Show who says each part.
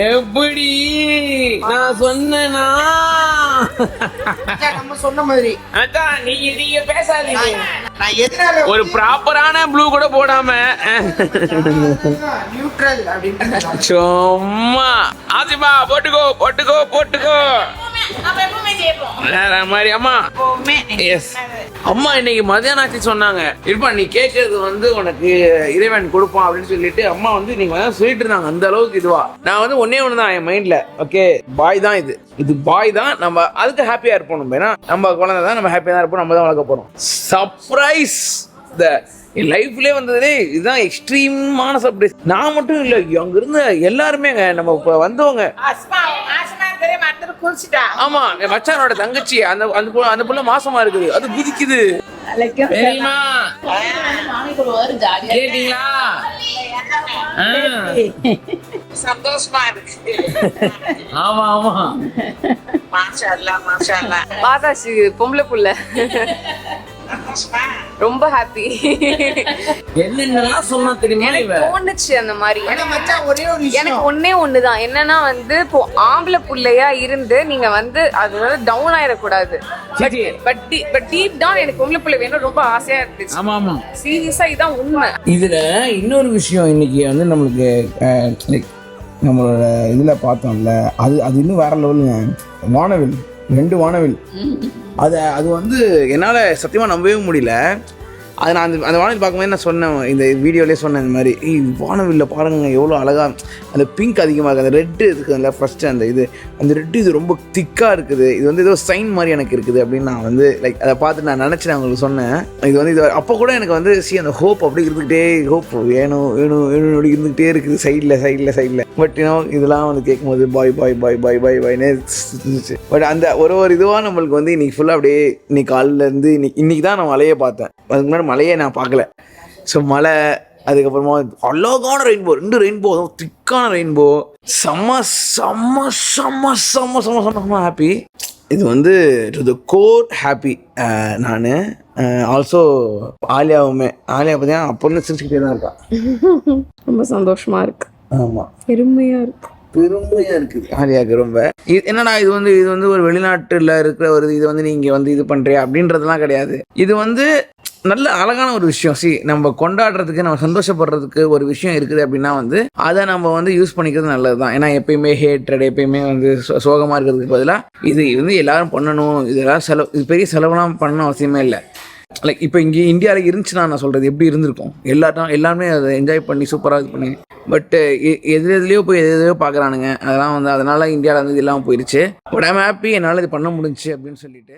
Speaker 1: எப்படி நான் சொன்னேனா?
Speaker 2: நம்ம சொன்ன மாதிரி
Speaker 1: அதான் நீங்க பேசாதீங்க.
Speaker 2: நான் எதனால
Speaker 1: ஒரு ப்ராப்பரான ப்ளூ கூட போடாம
Speaker 2: நியூட்ரல் அப்படின்னு
Speaker 1: சும்மா ஆசிமா போட்டுக்கோ போட்டுக்கோ போட்டுக்கோ வேற மாதிரி. அம்மா எஸ் அம்மா இன்னைக்கு மதியானம் ஆச்சு சொன்னாங்க, இருப்பா நீ கேட்கறது வந்து உனக்கு இறைவன் கொடுப்பான் அப்படின்னு சொல்லிட்டு அம்மா வந்து நீங்க வந்து சொல்லிட்டு இருந்தாங்க. அந்த அளவுக்கு இதுவா நான் வந்து ஒன்னே ஒண்ணுதான் என் மைண்ட்ல, ஓகே பாய் தான் இது பாய் தான், நம்ம அதுக்கு ஹாப்பியா இருப்போம். நம்ம ஏன்னா நம்ம குழந்தை தான், நம்ம ஹாப்பியா தான் இருப்போம், நம்ம தான் வளர்க்க போறோம். சர்ப்ரைஸ் என் லைஃப்லேயே வந்ததுலே இதுதான் எக்ஸ்ட்ரீமான சர்ப்ரைஸ். நான் மட்டும் இல்லை, அங்க இருந்த எல்லாருமே நம்ம இப்போ வந்தவங்க. ஆமா என் மச்சானோட தங்கச்சி அந்த புள்ள மாசமா இருக்குது, அது குதிக்குது. கேட்டீங்களா?
Speaker 2: சந்தோஷமா இருக்கு.
Speaker 1: ஆமா ஆமா
Speaker 2: மாஷா அல்லாஹ் மாஷா அல்லாஹ்.
Speaker 3: பாதாஷி பொம்பளை புள்ள ரொம்ப ஹாப்பி.
Speaker 1: என்னென்னலாம் சொன்னா தெரியுமா?
Speaker 3: எனக்கு தோணுச்சு அந்த மாதிரி.
Speaker 2: ஒரே ஒரு
Speaker 3: எனக்கு ஒன்னே ஒண்ணுதான் என்னன்னா வந்து இப்போ ஆம்பளை புள்ளையா இருந்து நீங்க வந்து அது வந்து டவுன் ஆயிடக்கூடாது. பட் டீப் டவுன் எனக்கு பொம்பளை புள்ளை வேணும் ரொம்ப ஆசையா இருந்துச்சு.
Speaker 1: ஆமா ஆமா
Speaker 3: சீரியஸா இதான் உண்மை.
Speaker 1: இதுல இன்னொரு விஷயம் இன்னைக்கு வந்து நம்மளுக்கு லைக் நம்மளோட இதுல பார்த்தோம்ல, அது இன்னும் வேற லெவலுங்க. வானவில் 2 வானவில் அது வந்து என்னால் சத்தியமாக நம்பவே முடியல. அது நான் அந்த வானவில் பார்க்கும்போது நான் சொன்னேன், இந்த வீடியோலேயே சொன்னேன் இந்த மாதிரி வானவில்ல பாருங்க எவ்வளோ அழகாக அந்த பிங்க் அதிகமாக இருக்குது, அந்த ரெட்டு இருக்குதுல்ல ஃபஸ்ட்டு அந்த ரெட்டு இது ரொம்ப திக்காக இருக்குது, இது வந்து ஏதோ சைன் மாதிரி எனக்கு இருக்குது அப்படின்னு நான் வந்து லைக் அதை பார்த்து நான் நினச்சி நான் உங்களுக்கு சொன்னேன். இது அப்போ கூட எனக்கு வந்து அந்த ஹோப் அப்படி இருந்துக்கிட்டே, ஹோப் வேணும் வேணும் வேணும் அப்படி இருந்துக்கிட்டே இருக்குது சைடில். பட் இதெல்லாம் வந்து கேட்கும்போது பாய்னே இருந்துச்சு. பட் அந்த ஒரு இதுவாக நம்மளுக்கு வந்து இன்னைக்கு ஃபுல்லாக அப்படியே இன்னைக்கு காலிலேருந்து இன்னைக்கு தான் நான் மலையை பார்த்தேன். அதுக்கு முன்னாடி மலையே நான் பார்க்கல. ஸோ மலை, அதுக்கப்புறமா அழகான ரெயின்போ, 2 ரெயின்போ, திக்கான ரெயின்போ, செம்ம ஹாப்பி. இது வந்து டு த கோர் ஹாப்பி. நான் ஆல்சோ ஆலியா பார்த்தீங்கன்னா அப்போ சிரிச்சுக்கிட்டே தான் இருக்கா.
Speaker 3: ரொம்ப சந்தோஷமா இருக்கு.
Speaker 1: ஆமாம்
Speaker 3: பெருமையா
Speaker 1: இருக்குது ஆலியாவுக்கு ரொம்ப. என்னடா இது வந்து ஒரு வெளிநாட்டில் இருக்கிற ஒரு இது வந்து நீங்கள் வந்து இது பண்ணுறியா அப்படின்றதுலாம் கிடையாது. இது வந்து நல்ல அழகான ஒரு விஷயம். நம்ம கொண்டாடுறதுக்கு, நம்ம சந்தோஷப்படுறதுக்கு ஒரு விஷயம் இருக்குது அப்படின்னா வந்து அதை நம்ம வந்து யூஸ் பண்ணிக்கிறது நல்லது தான். ஏன்னா எப்பயுமே ஹேட்ரட், எப்பயுமே வந்து சோகமாக இருக்கிறதுக்கு பதிலாக இது வந்து எல்லாரும் பண்ணணும், இதெல்லாம் இது பெரிய செலவுலாம் பண்ணணும் அவசியமே இல்லை. லைக் இப்போ இங்கே இந்தியாவில் இருந்துச்சுன்னா நான் சொல்கிறது எப்படி இருந்திருக்கும், எல்லாருமே அதை என்ஜாய் பண்ணி சூப்பராக இது பண்ணி. பட் எதுலேயோ போய் எதையோ பார்க்குறானுங்க, அதெல்லாம் வந்து அதனால் இந்தியாவில் வந்து இது இல்லாமல் போயிடுச்சு. பட் ஐம் ஹாப்பி என்னால் இது பண்ண முடிஞ்சுச்சு அப்படின்னு சொல்லிட்டு.